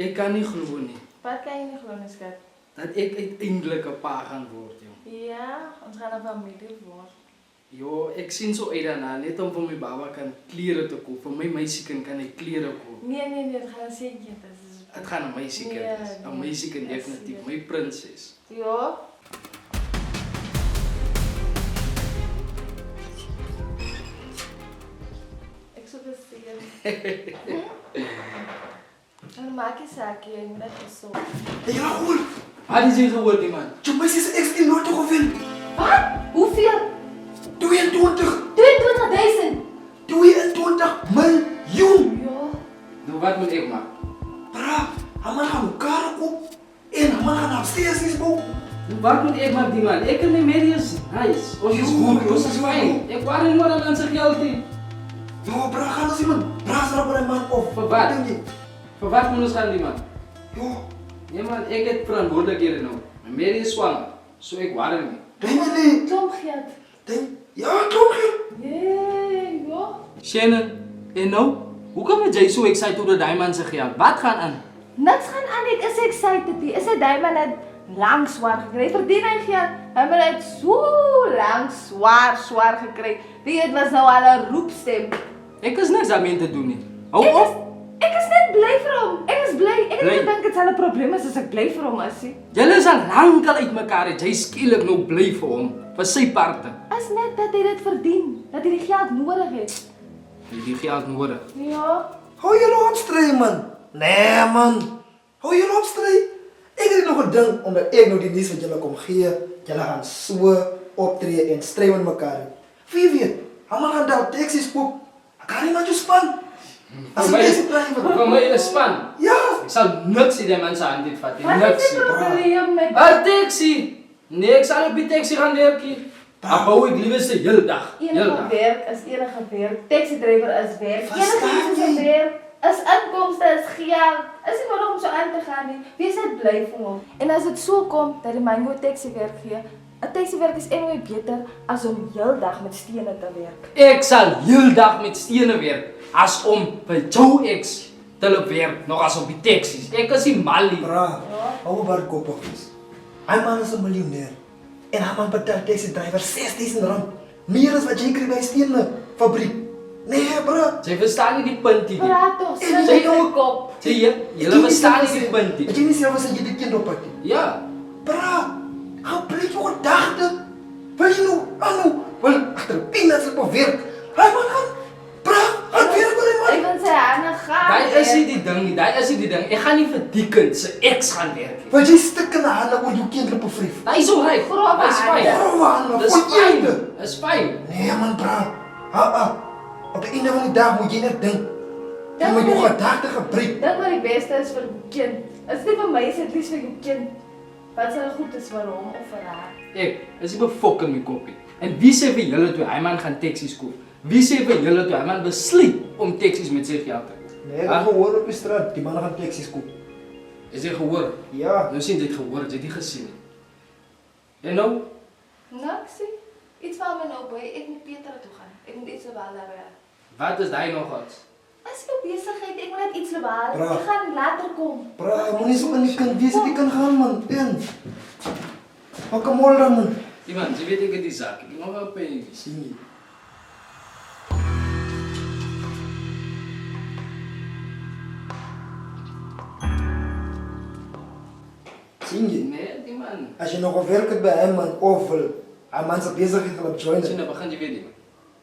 Ek kan nie glo nie Wat kan jy nie glo, skat? dat ek uiteindelik 'n pa gaan word, joh. Ja, ons gaan 'n familie word. Jo, ek sien so uit daarna net om vir my baba kan klere te koop. Vir my meisiekind kan ek klere koop. Nee, dit gaan seker Dit gaan 'n meisiekind wees. 'n meisiekind definitief, my prinses. Ja. Ek sou dit sê. En maak jy saak jy moet dit so. Hey, Rahul! Wat is jy gehoor, die man? Jou meisie se ex in Noord hoeveel? Wat? Hoeveel? 22! 22.000. 22 miljoen! Ja. Nou wat moet ek maak? Bra, hij gaan elkaar op en hij gaan upstairs is bro. Nou wat moet ek maak, die man? Ek en my Mary is nice. Ons is goed, ons is fijn. Ek waar nie maar aan mense geld nie. Yo, bra, gaan ons iemand braas erop een man op. Vir wat? Denk je? Vir wat moet ons gaan, die man? Yo, Nee man, ek het verantwoordelikhede nou. My Mary is swanger, so ek waar nie. denk je niet? Klomp geld. Denk, ja, toch je? Jee, ja. Shannon, en nou? Hoekom is jy so excited oor daai man se geld? Wat gaan aan? Niks gaan aan, ek is excited. Die is 'n diamond het lank swaar gekry. Verdien hy geld. Hy het so lank swaar gekry. Dit was nou al 'n roepstem. Ek is niks daarmee te doen nie. Hou Ek op. is net bly vir hom. Ek is bly. Ek het Bly? nie gedink dit sal 'n probleem is as ek bly vir hom is nie. Julle is al lankal uitmekaar het jy skielik nou bly vir hom, vir sy parte. Is net dat hy dit verdien, dat hy die geld nodig het. Jy het die geld nodig. Ja. Hou jullie op strijd, man. Nee, man. Hou jullie op strijd. Ik heb nog gedacht, omdat ik nog die nieuws wat jullie kom geven, jullie gaan zo optreden en strijden met elkaar. Wie weet, allemaal gaan daar taxis koop. Dan kan iemand je span. Als Vir een my taxi is- driver. vir my is span. Ja. Ek sal niks in die man se hand dit vat nie. Wat is Niks. die probleem met 'n Taxi. Nee, ek sal op die taxi gaan werk hier. Dan bou ek liewes 'n hele dag. enige werk is enige werk. Taxi driver is werk. Verstaan Enige iets is jy? werk. Is inkomste, is geld. Is nie nodig om so aan te gaan nie. Wees net bly vir hom. En as dit so kom dat die man jou taxi werk gee, 'n taxi werk is anyway beter as om heeldag met stene te werk. Ek sal heeldag met stene werk as om by jou ex te loop werk, nog as op die taxis. Ek is nie mal nie. Bra, hou maar koppig is. Hij man is een miljonair. En hij man betaalt deze driver 6.000 rand. Meer dan wat jij krijgt bij een steenfabriek. Nee, bra. Jy verstaan nie die punt nie. Praat toch, En sit jy in nou- die kop. Sê jy verstaan nie die punt Het nie. je niet zelf als je dit kind oppakt? Ja. Bra, ga blijf je gedachten. Wil je nou, Anu, wil achter de peanuts op werk. Hij man gaan, bra, gaan werk met Ek hem man. wil sy hande gaan. Daai is nie die ding nie. Daai is nie die ding. Ek gaan nie vir die kind se ex gaan werk nie. Want jy stik in de handen oor jou kind op een vrief. Daai is so reg. Grove Dis fyn. hande. Grove handen, Dis voor fyn. einde. Dis fyn. Nee man, bra. Op het einde van de dag moet je net denken. Je moet je gedachten gebruiken. Dink wat die beste is vir die kind. As dit nie vir my is, het liefs vir jou kind. Wat sal goed is vir hom of vir haar? Ek is nie befok in my koppie. En wie sê vir julle toe hy man gaan taksies koop? Wie sê vir julle toe hy man besluit om taksies met sy geld te koop? Nee, ik heb gehoord op de straat, die mannen gaan taxis kopen. Is jy gehoor? Ja. Nou sien jy het gehoor, jy het nie gesien nie. En nou? Niks nie. Iets van my nou by, ek moet Peter toe gaan. Ek moet iets lebaal daar werk. Wat is daai nog wat? As jou besigheid, ek moet net iets lebaal. Bra. Ek gaan later kom. Bra, je moet niet zo in die kind wezen, die kan gaan man. En. Pak een mol dan man. Iemand, jy weet ek het die zaak. Ek mag wel pay. Zie je. Zie je? Nee, die man. Als je nog wil werken bij hem man, of hij man zijn bezigheid wil joinen. Sien, dan begin jy weet nie.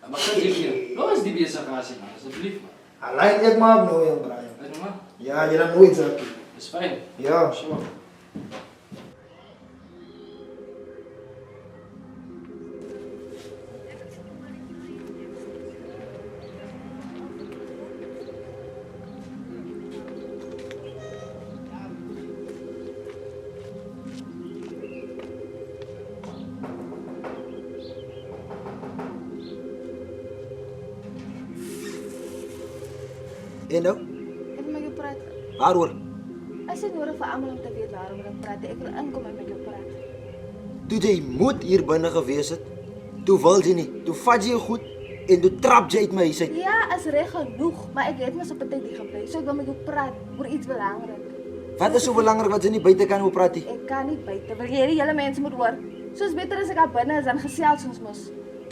Dan begin jy weer. Nou is die besigheid man, asseblief man. Alleen ik maak nou een Brian. Weet jy maar? Ja, je dan nooit zaken. Dis fyn. Ja. So. En nou? Ek wil met jou praat. Waarover? As dit nodig vir almal om te weet waarom ek praat, ek wil inkom en met jou praat. Toe jy moet hier binne gewees het, toe wil jy nie, toe vat jy jou goed en toe trap jy uit my huis uit. Ja, is reg genoeg, maar ek het mos op 'n tyd hier gebly. So ek wil met jou praat oor iets belangrik. Wat is so belangrik wat sy nie buite kan oor praat nie? Ek kan nie buite. Wil jy die hele mense moet hoor? Soos beter as ek daar binne is dan gesels ons mos.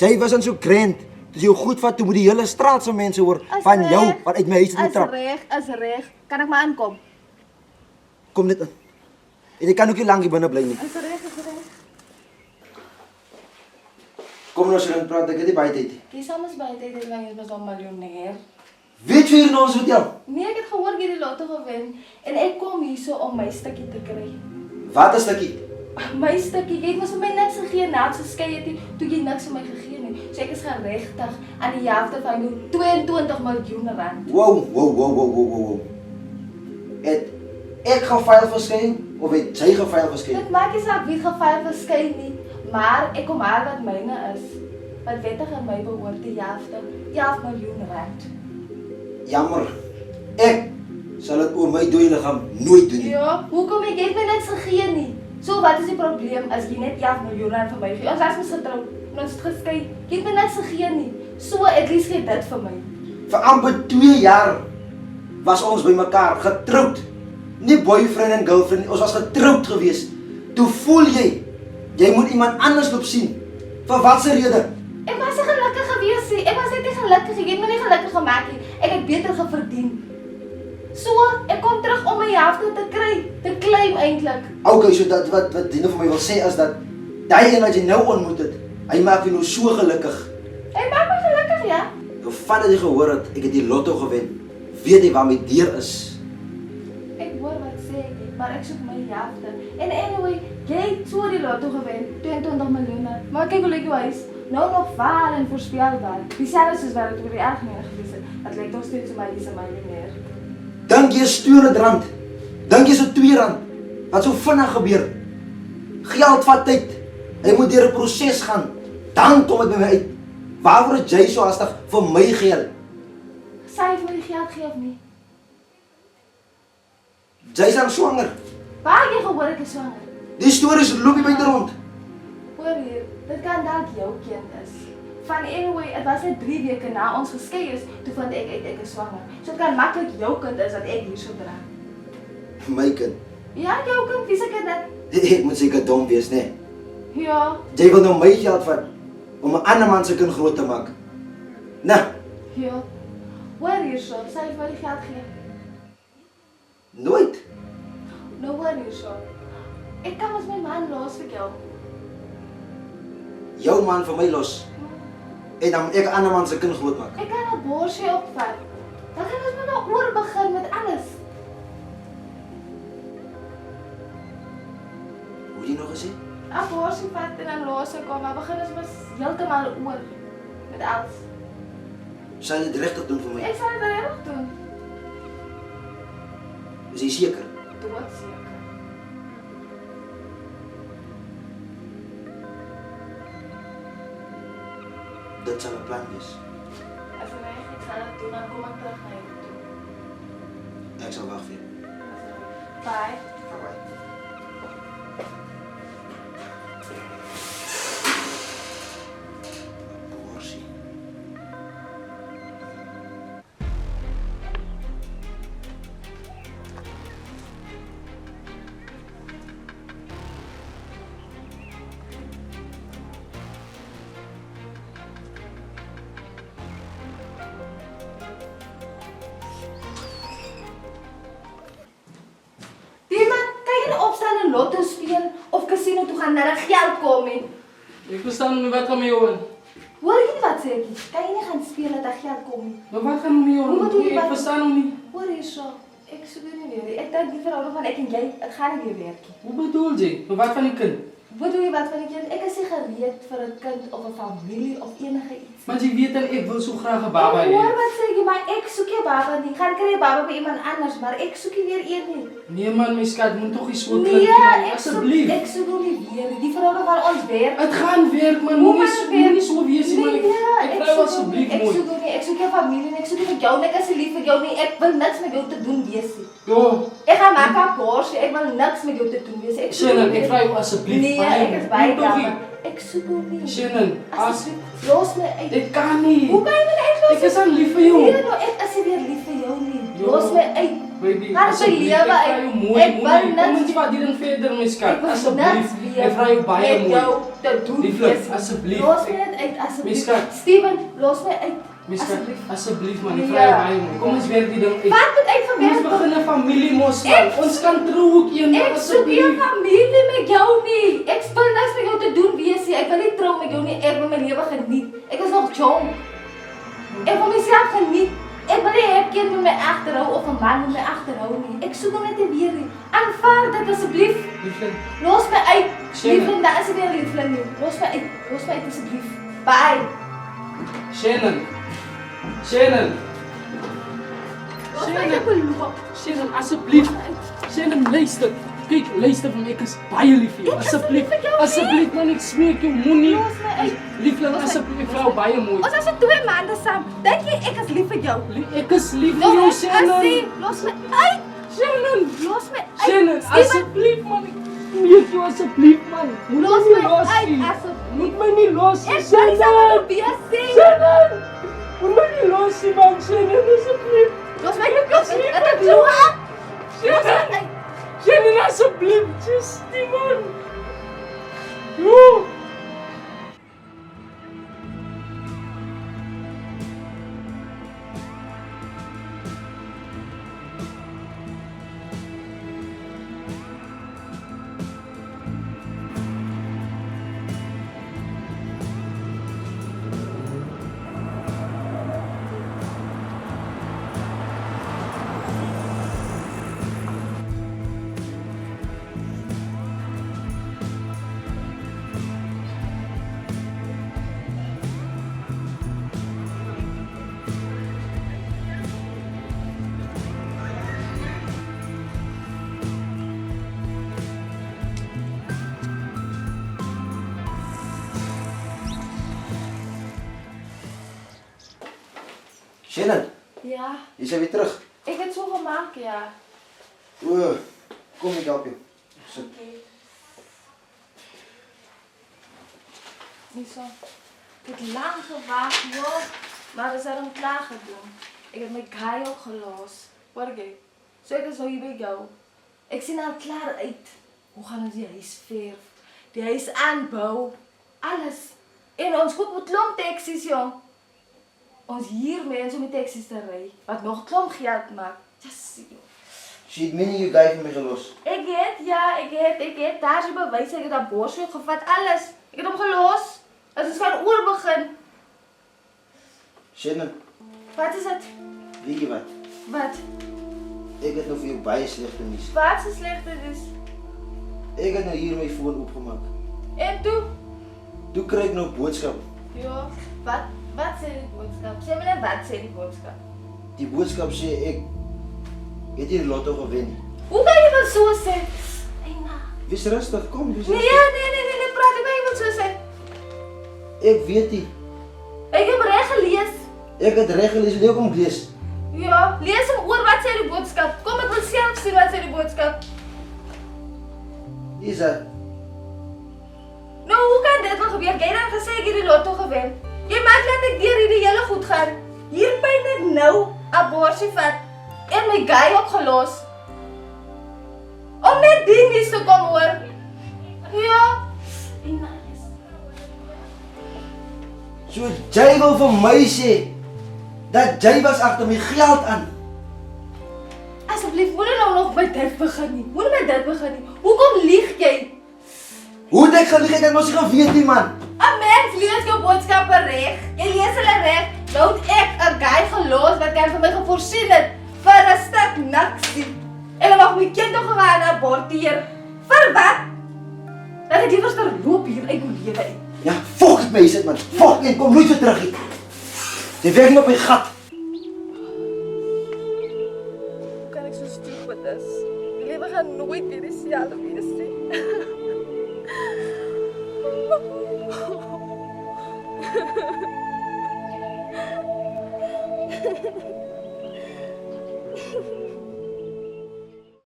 Jy was dan so grand. Dis jou goed vat toe moet die hele straat se mense hoor Is van reg. jou wat uit my huis moet trap. Is reg. Kan ek maar aankom? Kom net in. En jy kan ook nie lank hier binne bly nie. Is reg. Kom nou sit en praat, ek het nie baie tyd nie. Jy sal mos buite dit lang is mos 'n miljonair. Weet jy hier in ons hotel? Nee, ek het gehoor jy het die lotto gewen en ek kom hierso om my stukkie te kry. Wat is dit? My stukkie, jy het mos vir my niks gegee nadat se skei het jy toe jy niks vir my gegee nie. So ek is geregtig aan die helfte van jou 22 miljoen rand. Wow. Het ek gefaal verskyn of het jy gefaal verskyn? Dit maak nie saak wie geval verskyn nie, maar ek kom haar wat myne is. Wat wettig aan my behoort die helfte, 11 miljoen rand. Jammer. Ek sal dit oor my dooie liggaam nooit doen nie. Ja, hoekom jy het my niks gegee nie? So wat is die probleem as jy net 11 miljoen rand vir my gee? Ons was mos getroud, ons het geskei. Jy het my niks gegee nie. So at least gee dit vir my. Vir amper 2 jaar was ons by mekaar getroud. Nie boyfriend en girlfriend nie, ons was getroud gewees. Toe voel jy moet iemand anders loop sien. Vir watse rede? Ek was nie gelukkig gewees nie. Ek was net nie gelukkig. Jy het my nie gelukkig gemaak nie. Ek het beter geverdien. So, ek kom terug om my helfte te kry, te claim eintlik. Okay, so dat wat Dino vir my wil sê is dat daai een wat jy nou ontmoet het, hy maak jou nou so gelukkig. Hy maak my gelukkig, ja. Nou vandat jy gehoor het ek het die lotto gewen, weet jy waar my deur is. Ek hoor wat sê jy, maar ek soek my helfte. En anyway, jy het so die lotto gewen, 22 miljoen. Maar kyk hoe lyk jou huis. Nou nog vaal en voorspelbaar. Dieselfde soos wat dit oor die algemeen gewees het. Dit lyk nog steeds so my dis 'n miljonair. Dink jy is R200? Dink jy so R2? Wat so vinnig gebeur? Geld vat tyd. Hy moet deur 'n proses gaan. Dan kom dit by my uit. Waarvoor het jy so hastig vir my geld? Sy het my die geld gee of nie? Jy's dan swanger. Waar het jy gehoor ek is swanger? Die stories loop hier buite rond. Hoor hier, dit kan dalk jou kind is. Van anyway, het was net 3 weke na ons geskei is, toe vind ek uit ek is swanger. So dit kan maklik jou kind is wat ek hier so dra. My kind. Ja, jou kind, wie se kind dit? Ek moet seker dom wees, né? Ja, Jy wil nou my geld vat om 'n ander man se kind groot te maak. Nou, ja. Hoor hier so, sy het my die geld gee. nooit. Nou hoor hier so. Ek kan mos my man los vir jou. Jou man vir my los. En dan moet ek 'n ander man se kind groot maak. Ek kan 'n borsie opvat. Dan kan ons met nou oor begin met alles. Hoe het jy nog gesê? 'n Borsie vat en dan los ek kom, maar begin ons mos heeltemal oor met alles. Sal jy dit regtig doen vir my? Ek sal dit reg doen. Is jy seker? Doodseker. Dit sal 'n plan wees. As ek sal dit doen, dan kom ek terug na jou toe. Ek sal wag vir jou. Bye. Bye. Borsie. Die man, kan jy nie opstaan en lotto speel of casino toe gaan dat er geld kom nie? Ek verstaan nie wat gaan met jou aan. Hoor jy nie wat sê ek? Kan jy nie gaan speel dat er geld kom nie? Maar wat gaan met jou Hoe aan? bedoel jy Ek wat- verstaan hom nie. Hoor hier so, ek soek dit nie weer nie. Ek dink die verhouding van ek en jy, het gaan nie weer werk nie. Hoe bedoel jy? Maar wat van die kind? Wat doe jy wat van die kind? Ek is nie gereed vir 'n kind of 'n familie of enige iets. Want jy weet dan ek wil so graag 'n baba Ek hoor hê. wat sê jy, maar ek soek nie 'n baba nie. Gaan kry 'n baba by iemand anders, maar ek soek nie weer een nie. Nee man, my skat, moet tog nie so klink Nee, nie, man. ek Asseblief. soek hom nie weer nie. Die verhouding van ons werk. Dit gaan werk man, Hoe moenie gaan dit so- moenie werk? so wees nie, man. Nee, Ek ek vra soek hom asseblief nie. Ek mooi. soek hom nie. Ek soek jou familie nie. Ek soek nie vir jou nie. Ek is nie lief vir jou nie. Ek wil niks met jou te doen wees nie. Jo, Ek gaan maak 'n borsie. Ek wil niks met jou te doen wees. Ek soek Shannon, nie ek meer- vra jou asseblief. Nee, baie, ek is man. baie Moet tog nie. jammer. Ek soek hom nie. Shannon, as Asseblief, los my uit. ek kan nie. Hoe kan jy my uitlos? Ek is aan lief vir jou. Nee, nou, ek is nie weer lief vir jou nie. Los my uit. Baby, Laat my asseblief, lewe ek vra uit. jou mooi, Ek wil mooi. niks Kom ons vat hierin verder, my skat. Ek wil Asseblief, niks weer ek vra jou baie met mooi. jou te doen. Lieflik, Wees. asseblief. Los my net uit, asseblief. My skat. Steven, los my uit. My skat, Asseblief. asseblief man, ek Nee. vra jou baie mooi. Kom ons werk die ding uit. Wat moet Ons uitgewerk word? begin 'n familie mos man. Ek- Ons kan trou ook eendag Ek soek nie 'n asseblief. familie met jou nie. Ek wil niks met jou te doen wees nie. Ek wil nie trou met jou nie. Ek wil my lewe geniet. Ek is nog jong. Ek wil myself geniet. Ek wil nie 'n kind met my agterhou of 'n man met my agterhou nie. Ek soek hom net weer nie. Aanvaar dit asseblief. Lieflik, Los my uit. Shannon. Liefling, daar is nie meer liefling nie. Los my uit. Los my uit asseblief. Bye. Shannon. Shannon. Los my uit. Ek wil loop. Shannon, asseblief. Shannon, luister. Kyk, luister van my, ek is baie lief vir jou. Ek is Asseblief, lief vir jou, asseblief man, ek smeek jou, moenie. Los my uit. Liefling, Los my- asseblief, ek vra jou baie mooi. Ons is al 2 maande saam. Dink jy ek is lief vir jou? Ek is lief vir jou, Los Shannon. Los my uit. Shannon, Los my uit. Shannon, Steven, asseblief man, ek smeek jou asseblief man. Moet Los my nie my los uit, nie. asseblief. Moet my nie los nie, Ek wil nie saam met Shannon. jou wees nie. Shannon, moet my nie los nie man, Shannon, asseblief. Los my uit. Los my uit. Los my uit. Shannon, asseblief, just die man. Jo. Shannon, Ja, jy's weer terug. ek het so gemaak, ja. O, kom ek help jou. Sit. Nie so. Ek het lang gewag, joh. Maar is daarom klaar gedoen. Ek het my guy ook gelos. Hoor jy? So ek is nou hier by jou. Ek sien al klaar uit. Hoe gaan ons die huis verf? Die huis aanbou. Alles. En ons koop 'n klomp taksies, jong. Ons hier mense om die taksies te ry. Wat nog klomp geld maak. Just see. Sy het menie jou guy vir my gelos. Ek het. Daar is die bewys. Ek het dat borsvoet gevat. Alles. Ek het hom gelos. As ons kan oor begin. Shannon, Wat is dit? weet jy wat? Wat? Ek het nou vir jou baie slegte nuus. Wat so sleg dit is? Ek het nou hier my foon oopgemaak. En toe? Toe kry ek nou boodskap. Ja, wat sê die boodskap? Sê my net wat sê die boodskap? Die boodskap sê ek het hier lotto gewen nie. Hoe kan jy dit so sê? Eina. Wees rustig, kom, wees Nee, rustig. praat ek nie wat so sê. Ek weet nie. Ek het reg gelees. Ek het reg gelees, jy kom lees. Ja, lees hom oor wat sê die boodskap. Kom ek wil self sien wat sê die boodskap. Isa, Nou, hoe kan dit wel gebeur? Jy het dan gesê ek het die lotto gewen. Jy maak laat ek deur hierdie hele goed gaan. Hier by net nou 'n borsie vat en my guy ook gelos. Om net die nuus te kom hoor. Ja. En nice. so jy wil vir my sê dat jy was agter my geld aan. Asseblief, moenie nou nog by dit begin nie. Moenie met dit begin nie. Hoekom lieg jy? Hoe het ek gelieg, ek het mos nie geweet nie man. 'n Mens lees jou boodskappe reg. Jy lees hulle reg. Nou het ek 'n guy gelos wat kan vir my geforseer het vir 'n stuk niksie. Ek het nog my kind nog gewaan aborteer. Vir wat? Dat ek liewer stel loop hier uit my lewe uit. Ja, fuck het my sit man. Fuck en kom nooit weer terug nie. Jy werk nie op my gat. Hoe kan ek so stupid is? Die lewe gaan nooit weer dieselfde wees nie.